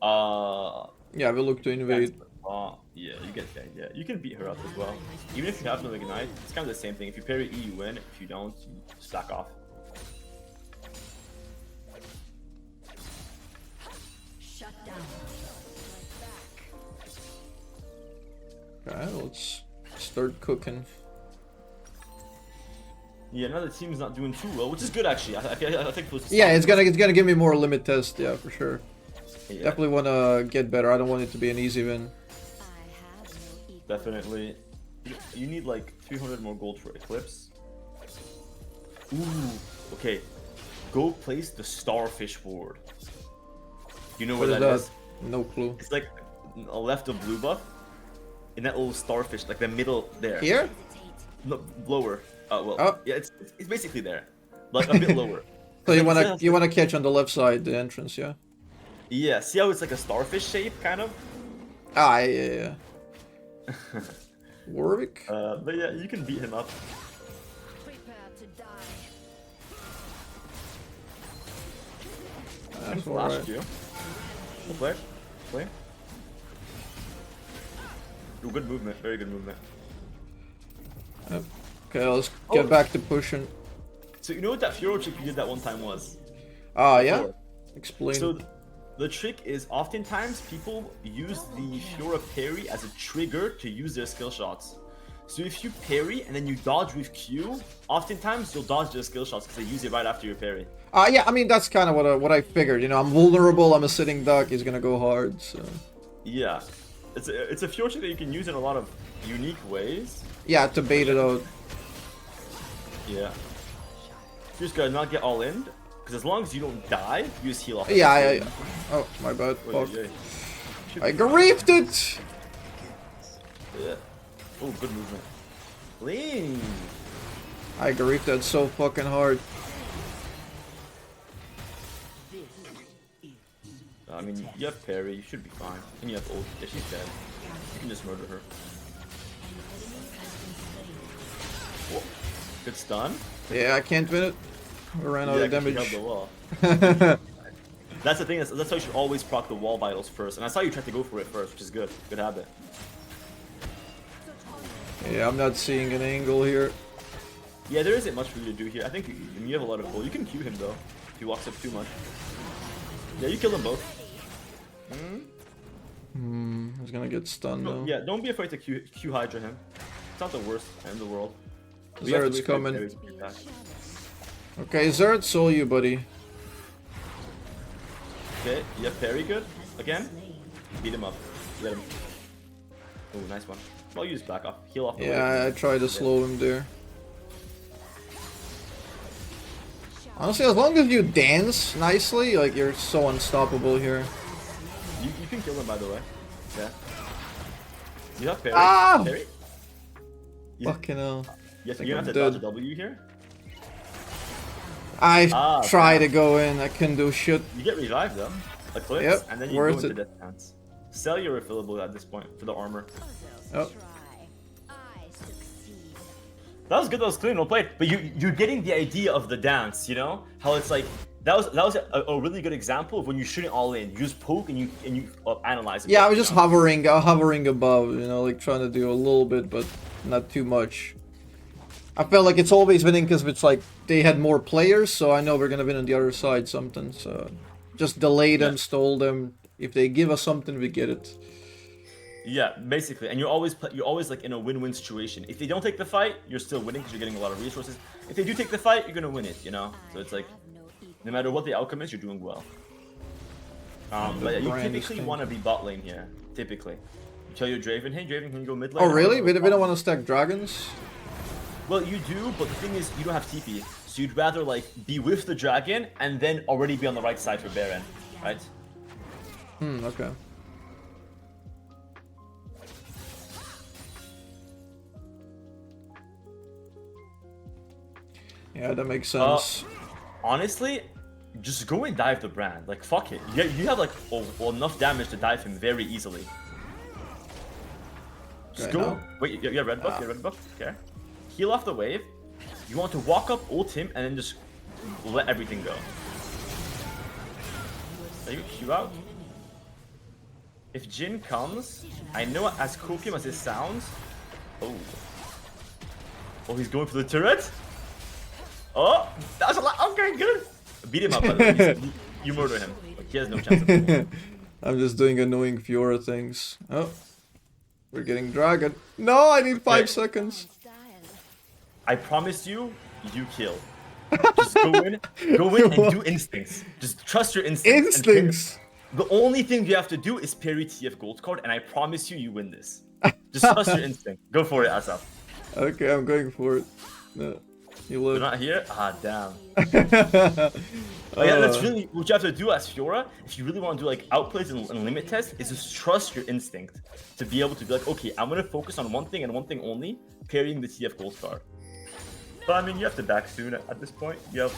S2: Yeah, we look to invade.
S1: Yeah, you can beat her up as well. Even if you have no ignite, it's kind of the same thing. If you parry E, you win. If you don't, you just back off.
S3: Shut down.
S2: Okay, let's start cooking.
S1: Yeah, now the team's not doing too well, which is good actually. I think.
S2: Yeah, it's gonna give me more limit test. Yeah, for sure.
S1: Yeah.
S2: Definitely want to get better. I don't want it to be an easy win.
S1: Definitely. You need like 300 more gold for Eclipse. Ooh, okay. Go place the Starfish Ward. You know where that is?
S2: No clue.
S1: It's like a left of blue buff. In that little starfish, like the middle there.
S2: Here?
S1: No, lower. Well,
S2: Oh.
S1: yeah, it's basically there. Like a bit lower.
S2: So you wanna catch on the left side, the entrance, yeah?
S1: Yeah, see how it's like a starfish shape, kind of?
S2: Ah, yeah. Warwick?
S1: But yeah, you can beat him up.
S3: Prepare to die.
S2: That's
S1: Flash
S2: alright.
S1: you. Play. Play. Ooh, good movement. Very good movement.
S2: Okay, let's get back to pushing.
S1: So you know what that Fiora trick you did that one time was?
S2: Ah, yeah?
S1: Before?
S2: Explain.
S1: So the trick is oftentimes people use the Fiora parry as a trigger to use their skill shots. So if you parry and then you dodge with Q, oftentimes you'll dodge their skill shots because they use it right after your parry.
S2: Yeah, I mean, that's kind of what I figured. You know, I'm vulnerable, I'm a sitting duck, he's gonna go hard, so...
S1: Yeah. It's a Fiora trick that you can use in a lot of unique ways.
S2: Yeah, to bait it out.
S1: Yeah. You just gotta not get all in, because as long as you don't die, you just heal off.
S2: Yeah. Oh, my bad. Fuck. I griefed it!
S1: Yeah. Oh, good movement. Lean!
S2: I griefed that so fucking hard.
S1: I mean, you have parry, you should be fine. And you have ult. Yeah, she's dead. You can just murder her. Whoa. Good stun.
S2: Yeah, I can't win it. I ran out of
S1: 'cause she
S2: damage.
S1: held the wall. That's the thing, that's why you should always proc the wall vitals first. And I saw you try to go for it first, which is good. Good habit.
S2: Yeah, I'm not seeing an angle here.
S1: Yeah, there isn't much for you to do here. I think you have a lot of pull. You can Q him though, if he walks up too much. Yeah, you kill them both.
S2: He's gonna get stunned though.
S1: Yeah, don't be afraid to Q Hydra him. It's not the worst in the world.
S2: Zerd's coming. Okay, Zerd, saw you, buddy.
S1: Okay, you have parry good? Again? Beat him up. Get him. Oh, nice one. Well, use back off. Heal off the way.
S2: Yeah, I tried to slow him there. Honestly, as long as you dance nicely, like, you're so unstoppable here.
S1: You can kill him, by the way. Yeah. You have parry.
S2: Ah!
S1: Parry?
S2: Fucking hell.
S1: Yes,
S2: think
S1: you have
S2: I'm
S1: to dodge a
S2: dead.
S1: W here.
S2: I tried
S1: damn.
S2: to go in, I couldn't do shit.
S1: You get revived though. Eclipse,
S2: Yep,
S1: and then you
S2: worth
S1: go into
S2: it.
S1: death stance. Sell your refillable at this point for the armor.
S2: Oh.
S3: Try. I succeed.
S1: That was good. That was clean. Well played. But you're getting the idea of the dance. You know how it's like. That was a really good example of when you're shooting all in. You just poke and you analyze it.
S2: Yeah, I was just hovering above, you know, like trying to do a little bit, but not too much. I felt like it's always winning because it's like they had more players, so I know we're gonna win on the other side something. So just delay them, stall them. If they give us something, we get it.
S1: Yeah, basically, and you're always like in a win-win situation. If they don't take the fight, you're still winning because you're getting a lot of resources. If they do take the fight, you're gonna win it. You know, so it's like no matter what the outcome is, you're doing well. But yeah, you typically want to be bot lane here. Typically, you tell your Draven, hey Draven, can you go mid lane?
S2: Oh really? We don't want to stack dragons?
S1: Well, you do, but the thing is, you don't have TP, so you'd rather like be with the dragon and then already be on the right side for Baron, right?
S2: Okay. Yeah, that makes sense.
S1: Honestly, just go and dive the brand. Like, fuck it. You have like enough damage to dive him very easily. Just
S2: Okay,
S1: go.
S2: no.
S1: Wait, you have red buff? You have red buff? Okay. Heal off the wave. You want to walk up, ult him, and then just let everything go. Are you Q out? If Jin comes, I know as Kokim as it sounds. Oh. Oh, he's going for the turret? Oh, that was a lot. Okay, good. Beat him up, by the way. You murder him. Like, he has no chance of winning.
S2: I'm just doing annoying Fiora things. Oh. We're getting dragon. No, I need 5 seconds.
S1: I promise you, you kill. Just go in and do instincts. Just trust your instincts.
S2: Instincts!
S1: The only thing you have to do is parry TF gold card, and I promise you, you win this. Just trust your instinct. Go for it, Azzapp.
S2: Okay, I'm going for it. No, you
S1: You're
S2: live.
S1: not here? Ah, damn.
S2: Oh,
S1: Yeah, that's really what you have to do as Fiora. If you really want to do like outplays and limit tests, is just trust your instinct to be able to be like, okay, I'm gonna focus on one thing and one thing only, parrying the TF gold card. But I mean, you have to back soon at this point. Yep.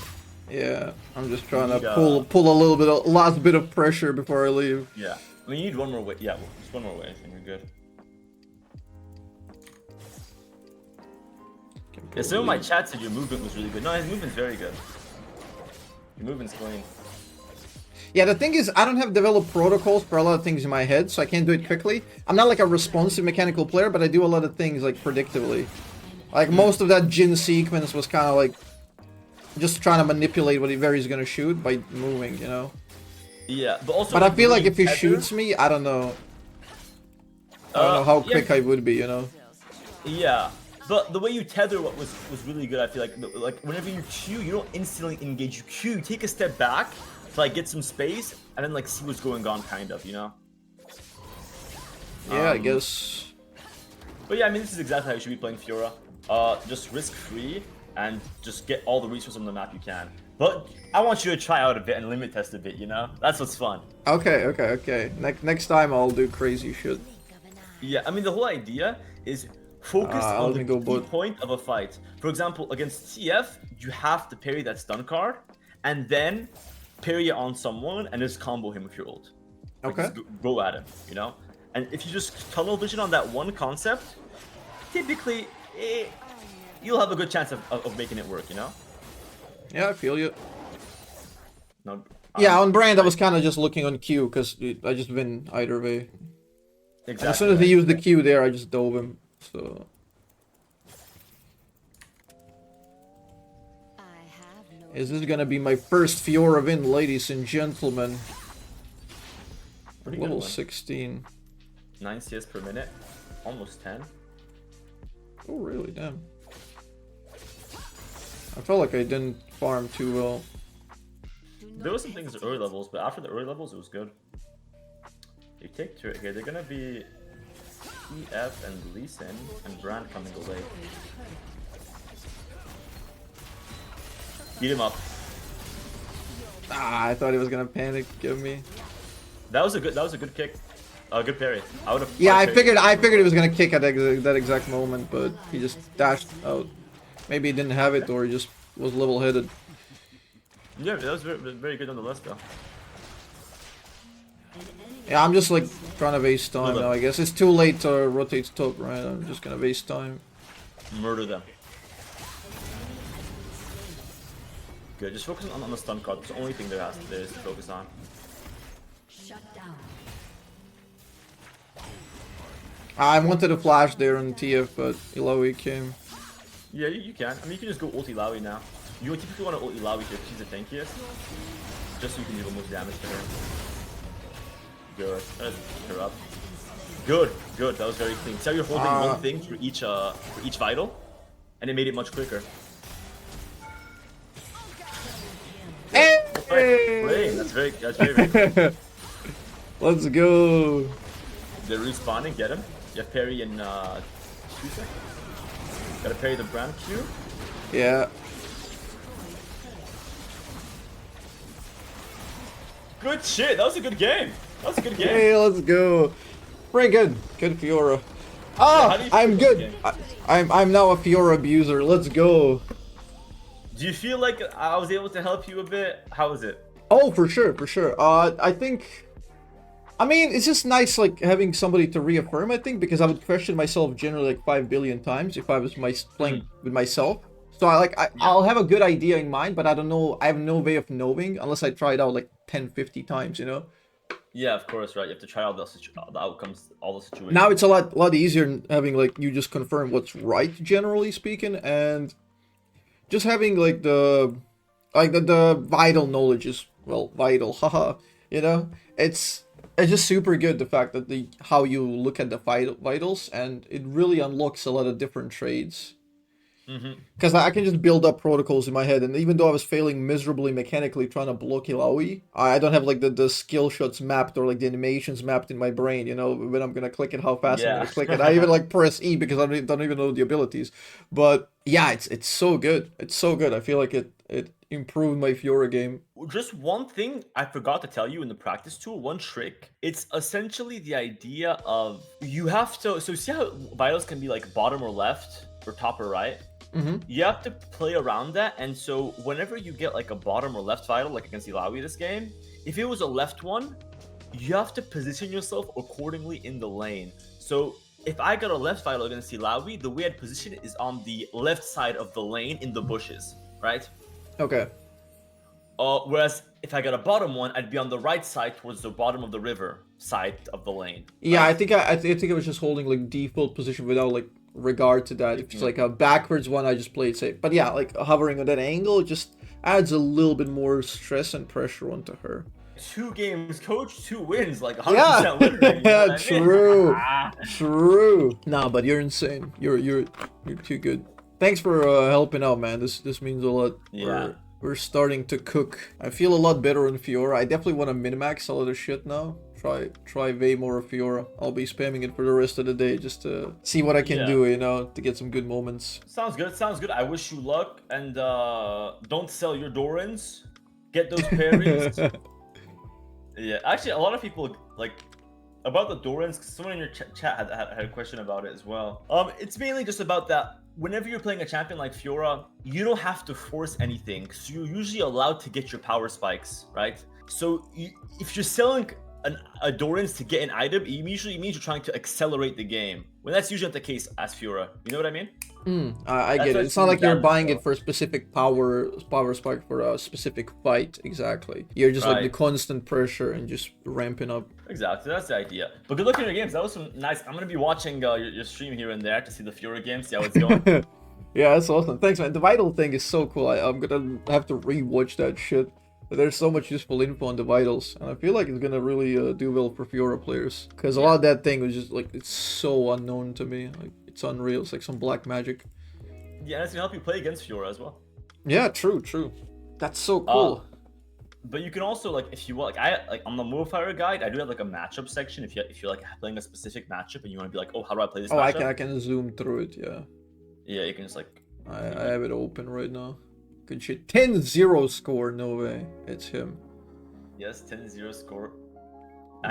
S2: yeah, I'm just trying to
S1: Need,
S2: pull a little bit, last bit of pressure before I leave.
S1: Yeah. I mean, you need one more way. Yeah, just one more way, and you're good. Yeah, some of my chat said your movement was really good. No, his movement's very good. Your movement's clean.
S2: Yeah, the thing is, I don't have developed protocols for a lot of things in my head, so I can't do it quickly. I'm not like a responsive mechanical player, but I do a lot of things like predictably. Like most of that Jin sequence was kind of like just trying to manipulate where he's gonna shoot by moving, you know.
S1: Yeah, but also.
S2: But I feel like if he
S1: tether-
S2: shoots me, I don't know. I don't know how
S1: yeah.
S2: quick I would be, you know.
S1: Yeah, but the way you tether was really good. I feel like whenever you Q, you don't instantly engage. You Q, you take a step back to like get some space, and then like see what's going on, kind of, you know.
S2: Yeah, I guess.
S1: But yeah, I mean, this is exactly how you should be playing Fiora. Just risk free and just get all the resources on the map you can. But I want you to try out a bit and limit test a bit, you know? That's what's fun.
S2: Okay. Next time I'll do crazy shit.
S1: Yeah, I mean, the whole idea is focus on the key point of a fight. For example, against TF, you have to parry that stun card, and then parry it on someone and just combo him with your ult. Like,
S2: Okay.
S1: just go at him, you know? And if you just tunnel vision on that one concept, typically, you'll have a good chance of making it work, you know?
S2: Yeah, I feel you.
S1: No,
S2: Yeah, on brand I was kind of just looking on Q because I just win either way.
S1: exactly.
S2: As soon as he used the Q there, I just dove him. So
S3: I have no
S2: is this gonna be my first Fiora win, ladies and gentlemen?
S1: Pretty good
S2: Level
S1: one.
S2: 16.
S1: 9 CS per minute, almost 10.
S2: Oh really? Damn. I felt like I didn't farm too well.
S1: There was some things at early levels, but after the early levels, it was good. You take turret here. They're gonna be EF and Lee Sin and Brand coming away. Beat him up.
S2: Ah, I thought he was gonna panic give me.
S1: That was a good kick. Good parry. I would have.
S2: Yeah, I figured he was gonna kick at that exact moment, but he just dashed out. Maybe he didn't have it, or he just was level-headed.
S1: Yeah, that was very, very good nonetheless, though.
S2: Yeah, I'm just like trying to waste time now. I guess it's too late to rotate top, right? I'm just gonna waste time.
S1: Murder them. Good. Just focus on the stun card. It's the only thing there is to focus on.
S3: shut down.
S2: I wanted a flash there on TF, but EUW came.
S1: Yeah, you can. I mean, you can just go ult EUW now. You typically want to ult EUW here because she's the tankiest. Just so you can do the most damage to her. Good. That pick her up. Good. That was very clean. See how you're holding one thing for each vital? And it made it much quicker.
S2: Hey!
S1: That's very good.
S2: Let's go.
S1: They're respawning, get him. You have parry in 2 seconds. Gotta parry the brand Q.
S2: Yeah.
S1: Good shit, that was a good game.
S2: Hey, let's go. Very good. Good Fiora. Ah,
S1: how do you
S2: I'm
S1: feel
S2: good.
S1: about
S2: I'm now a Fiora abuser. Let's go.
S1: Do you feel like I was able to help you a bit? How was it?
S2: Oh, for sure. I think. I mean, it's just nice, like, having somebody to reaffirm, I think, because I would question myself generally, like, 5 billion times if I was playing with myself. So, I'll have a good idea in mind, but I don't know, I have no way of knowing unless I try it out, like, 10, 50 times, you know?
S1: Yeah, of course, right. You have to try out the outcomes, all the situations.
S2: Now it's a lot easier having, like, you just confirm what's right, generally speaking, and just having, like, the vital knowledge is, well, vital, haha, you know? It's just super good, the fact that how you look at the vitals, and it really unlocks a lot of different trades. Because I can just build up protocols in my head, and even though I was failing miserably mechanically trying to block Illaoi, I don't have like the skill shots mapped or like the animations mapped in my brain, you know, when I'm gonna click it, how fast I'm
S1: Yeah.
S2: gonna click it. I even like press E because I don't even know the abilities. But yeah, it's so good. It's so good. I feel like it improved my Fiora game.
S1: Just one thing I forgot to tell you in the practice tool, one trick. It's essentially the idea of you have to. So see how vitals can be like bottom or left or top or right. You have to play around that, and so whenever you get like a bottom or left vital, like against Illaoi this game, if it was a left one, you have to position yourself accordingly in the lane. So if I got a left vital against Illaoi, the way I'd position it is on the left side of the lane in the bushes, right?
S2: Okay.
S1: Whereas if I got a bottom one, I'd be on the right side towards the bottom of the river side of the lane.
S2: Yeah,
S1: right?
S2: I think I was just holding like default position without like regard to that. If it's like a backwards one, I just play it safe. But yeah, like hovering on that angle just adds a little bit more stress and pressure onto her.
S1: 2 games, coach, 2 wins, like 100% win rate. You know what I mean?
S2: True, true. Nah, but you're insane. You're too good. Thanks for helping out, man. This means a lot.
S1: Yeah.
S2: We're starting to cook. I feel a lot better on Fiora. I definitely want to min-max a lot of shit now. Try way more of Fiora. I'll be spamming it for the rest of the day just to see what I can do, you know, to get some good moments.
S1: Sounds good. Sounds good. I wish you luck, and don't sell your Dorans. Get those parries. Yeah, actually, a lot of people like about the Dorans. Cause someone in your chat had a question about it as well. It's mainly just about that. Whenever you're playing a champion like Fiora, you don't have to force anything, so you're usually allowed to get your power spikes, right? So if you're selling a Dorans to get an item, it usually means you're trying to accelerate the game. When that's usually not the case as Fiora. You know what I mean?
S2: I get it. It's not like you're buying it for a specific power spike for a specific fight, exactly. You're just like the constant pressure and just ramping up.
S1: Exactly, that's the idea. But good luck in your games. That was some nice. I'm gonna be watching your stream here and there to see the Fiora games, see how it's going.
S2: Yeah, that's awesome. Thanks, man. The vital thing is so cool. I'm gonna have to rewatch that shit. There's so much useful info on the vitals, and I feel like it's gonna really do well for Fiora players. Because a lot of that thing was just like, it's so unknown to me. Like, it's unreal. It's like some black magic.
S1: Yeah, it's gonna help you play against Fiora as well.
S2: Yeah, true. That's so cool.
S1: But you can also, like, if you want, like on the Modifier guide, I do have like a matchup section. If you're like playing a specific matchup and you want to be like, oh, how do I play this matchup?
S2: I can zoom through it. Yeah.
S1: Yeah, you can just like.
S2: I have it open right now. Good shit. 10-0 score. No way. It's him.
S1: Yes, 10-0 score.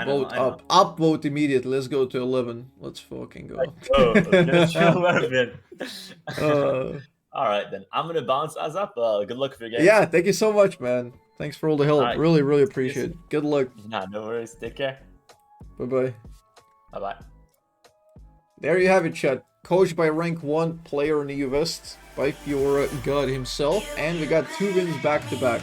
S2: Vote up. Upvote immediately. Let's go to 11. Let's fucking go.
S1: Oh, okay. 11. All right, then. I'm going to bounce Azzapp. Good luck for your game.
S2: Yeah, thank you so much, man. Thanks for all the help. Right. Really appreciate it. Good luck.
S1: Nah, no worries. Take care.
S2: Bye-bye.
S1: Bye-bye.
S2: There you have it, chat. Coached by rank 1 player in EU West by Fiora God himself. And we got 2 wins back-to-back.